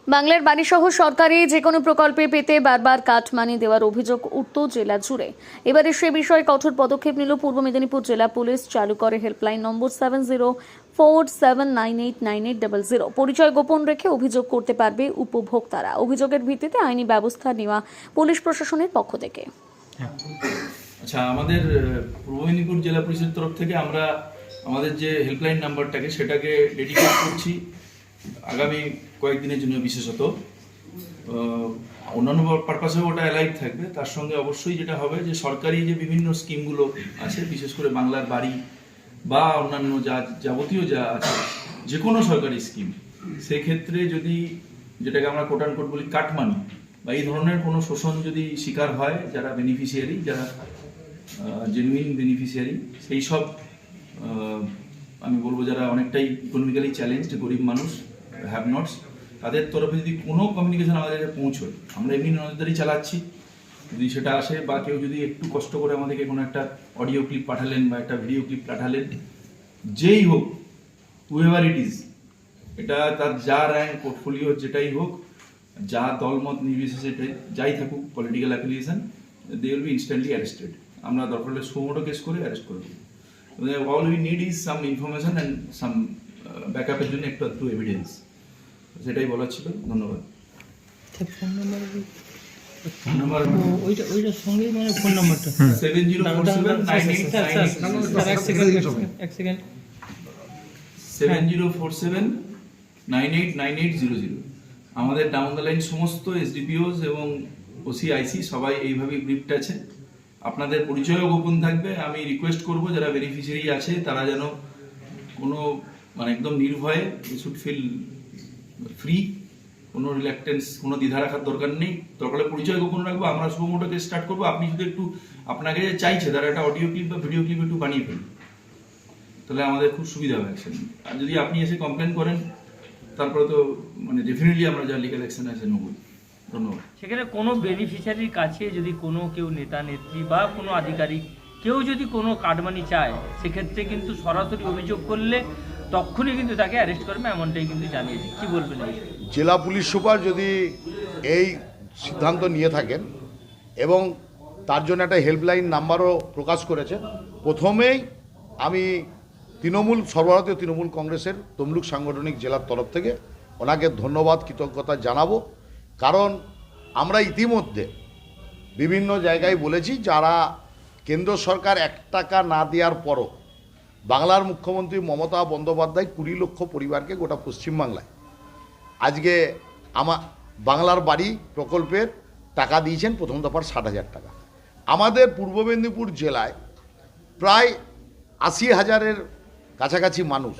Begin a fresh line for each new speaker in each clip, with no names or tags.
বাংলার বাড়িসহ সরকারি যে কোনো প্রকল্পে পেতে বারবার কাটমানি দেওয়ার অভিযোগ উঠত জেলা জুড়ে। এবারে সে বিষয়ে কঠোর পদক্ষেপ নিল পূর্ব মেদিনীপুর জেলা পুলিশ। চালু করে হেল্পলাইন নম্বর 7047989800। পরিচয় গোপন রেখে অভিযোগ করতে পারবে উপভোক্তারা। অভিযোগের ভিত্তিতে আইনি ব্যবস্থা নেওয়া পুলিশ প্রশাসনের পক্ষ থেকে।
আচ্ছা, আমাদের পূর্ব মেদিনীপুর জেলা পুলিশের তরফ থেকে আমরা আমাদের যে হেল্পলাইন নাম্বারটাকে সেটাকে ডেডিকেট করছি আগামী কয়েকদিনের জন্য। বিশেষত অন্যান্য পারপাসেও ওটা অ্যালাইভ থাকবে। তার সঙ্গে অবশ্যই যেটা হবে যে সরকারি যে বিভিন্ন স্কিমগুলো আছে, বিশেষ করে বাংলার বাড়ি বা অন্যান্য যাবতীয় যা আছে যে কোনো সরকারি স্কিম, সেই ক্ষেত্রে যদি যেটাকে আমরা কোট অ্যান্ড কোট বলি কাটমানি বা এই ধরনের কোনো শোষণ যদি শিকার হয় যারা বেনিফিশিয়ারি, যারা জেনুইন বেনিফিশিয়ারি, সেই সব আমি বলবো যারা অনেকটাই ইকোনমিক্যালি চ্যালেঞ্জড গরিব মানুষ, হ্যাভ নটস, তাদের তরফে যদি কোনো কমিউনিকেশন আমাদের পৌঁছয়, আমরা এমনি নজরদারি চালাচ্ছি, যদি সেটা আসে বা কেউ যদি একটু কষ্ট করে আমাদেরকে কোনো একটা অডিও ক্লিপ পাঠালেন বা একটা ভিডিও ক্লিপ পাঠালেন, যেই হোক, হুএভার ইট ইজ, এটা তার যা র্যাঙ্ক পোর্টফোলিও যেটাই হোক, যা দলমত নির্বিশেষে যাই থাকুক, political affiliation, they will be instantly arrested. আমরা দরকার হলে সুমোটো কেস করে অ্যারেস্ট করে দেবো। All we need is some information and some ব্যাকআপের জন্য একটু এভিডেন্স, সেটাই বলার ছিল। ধন্যবাদ। ফোন নাম্বার
ওইটার সঙ্গে মানে ফোন নাম্বারটা
7047989800। আমাদের ডাউন দ্য লাইন সমস্ত এসডিপিওস এবং ওসিআইসি সবাই এইভাবেই ব্রিফড আছে। আপনাদের পরিচয়ও গোপন থাকবে। আমি রিকোয়েস্ট করব যারা বেনিফিশিয়ারি আছে তারা যেন কোনো একদম নির্ভয়ে, শুড ফিল ফ্রি, কোনো রিল্যাক্টেন্স, কোনো দ্বিধা রাখার দরকার নেই। দরকার পরিচয় গোপন রাখবো, আমরা সুমোটোকে স্টার্ট করবো। আপনি যদি একটু আপনাকে যে চাইছে তারা একটা অডিও ক্লিপ বা ভিডিও ক্লিপ একটু বানিয়ে ফেলুন, তাহলে আমাদের খুব সুবিধা হবে অ্যাকশন। আর যদি আপনি এসে কমপ্লেন করেন তারপরে তো ডেফিনেটলি আমরা যা লিগাল অ্যাকশন আছে নেবই। ধন্যবাদ।
সেখানে কোনো বেনিফিশিয়ারির কাছে যদি কোনো কেউ নেতা নেত্রী বা কোনো আধিকারিক কেউ যদি কোনো কাটমানি চায়, সেক্ষেত্রে কিন্তু সরাসরি অভিযোগ করলে তখনই কিন্তু তাকে অ্যারেস্ট করবে, এমনটাই কিন্তু জানিয়েছে। কি বলবেন?
জেলা পুলিশ সুপার যদি এই সিদ্ধান্ত নিয়ে থাকেন এবং তার জন্য একটা হেল্পলাইন নাম্বারও প্রকাশ করেছে, প্রথমেই আমি সর্বভারতীয় তৃণমূল কংগ্রেসের তমলুক সাংগঠনিক জেলার তরফ থেকে ওনাকে ধন্যবাদ, কৃতজ্ঞতা জানাবো। কারণ আমরা ইতিমধ্যে বিভিন্ন জায়গায় বলেছি, যারা কেন্দ্র সরকার 1 টাকা না দেওয়ার পরও বাংলার মুখ্যমন্ত্রী মমতা বন্দ্যোপাধ্যায় 20 লক্ষ পরিবারকে গোটা পশ্চিমবাংলায় আজকে বাংলার বাড়ি প্রকল্পের টাকা দিয়েছেন, প্রথম দফার 60,000 টাকা। আমাদের পূর্ব মেদিনীপুর জেলায় প্রায় 80,000-এর কাছাকাছি মানুষ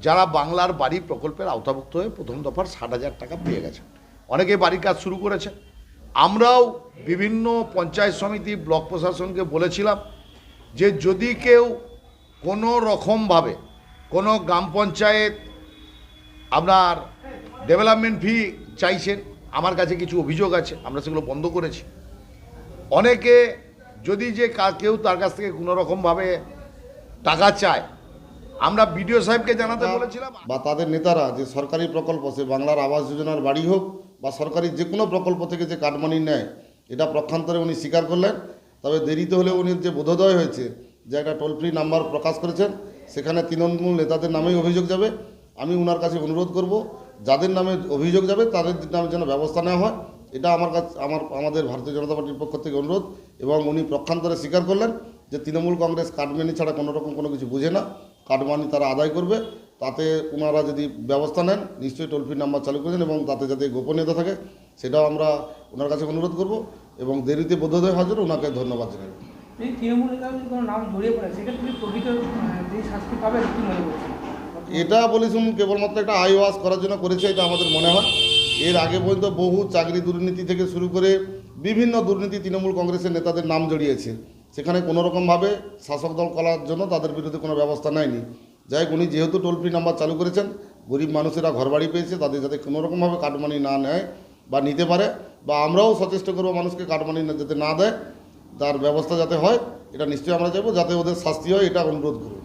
যারা বাংলার বাড়ি প্রকল্পের আওতাভুক্ত হয়ে প্রথম দফার 60,000 টাকা পেয়ে গেছেন। অনেকে বাড়ির কাজ শুরু করেছে। আমরাও বিভিন্ন পঞ্চায়েত সমিতি, ব্লক প্রশাসনকে বলেছিলাম যে যদি কেউ কোনো রকমভাবে কোনো গ্রাম পঞ্চায়েত আপনার ডেভেলপমেন্ট ফি চাইছেন, আমার কাছে কিছু অভিযোগ আছে, আমরা সেগুলো বন্ধ করেছি। অনেকে যদি কেউ তার কাছ থেকে কোনো রকমভাবে টাকা চায়, আমরা বিডিও সাহেবকে জানাতে বলেছিলাম,
বা তাদের নেতারা যে সরকারি প্রকল্প, সে বাংলার আবাস যোজনার বাড়ি হোক বা সরকারি যে কোনো প্রকল্প থেকে যে কাটমানি নেয়, এটা প্রক্ষান্তরে উনি স্বীকার করলেন। তবে দেরিতে হলেও উনি যে বোধোদয় হয়েছে যে একটা টোল ফ্রি নাম্বার প্রকাশ করেছেন, সেখানে তৃণমূল নেতাদের নামেই অভিযোগ যাবে। আমি ওনার কাছে অনুরোধ করব, যাদের নামে অভিযোগ যাবে তাদের নামে যেন ব্যবস্থা নেওয়া হয়। এটা আমাদের ভারতীয় জনতা পার্টির পক্ষ থেকে অনুরোধ। এবং উনি প্রক্ষান্তরে স্বীকার করলেন যে তৃণমূল কংগ্রেস কাটমানি ছাড়া কোনো রকম কোনো কিছু বুঝে না, কাটমানি তারা আদায় করবে। তাতে ওনারা যদি ব্যবস্থা নেন, নিশ্চয়ই টোল ফ্রি নাম্বার চালু করেছেন এবং তাতে যাতে গোপনীয়তা থাকে সেটাও আমরা ওনার কাছে অনুরোধ করব। এবং দেরিতে বোধোদয় হওয়ার জন্য ওনাকে ধন্যবাদ জানাই। এটা বলেছেন কেবলমাত্র একটা আই ওয়াশ করার জন্য করেছে, এটা আমাদের মনে হয়। এর আগে পর্যন্ত বহু চাকরি দুর্নীতি থেকে শুরু করে বিভিন্ন দুর্নীতি তৃণমূল কংগ্রেসের নেতাদের নাম জড়িয়েছে, সেখানে কোনো রকমভাবে শাসক দল করার জন্য তাদের বিরুদ্ধে কোনো ব্যবস্থা নেয়নি। যাই হোক, উনি যেহেতু টোল ফ্রি নাম্বার চালু করেছেন, গরিব মানুষেরা ঘরবাড়ি পেয়েছে, তাদের যাতে কোনো রকমভাবে কাটমানি না নেয় বা নিতে পারে, বা আমরাও সচেষ্ট করবো মানুষকে কাটমানি যাতে না দেয়, তার ব্যবস্থা যাতে হয়, এটা নিশ্চয়ই আমরা চাইবো, যাতে ওদের শাস্তি হয়, এটা অনুরোধ করব।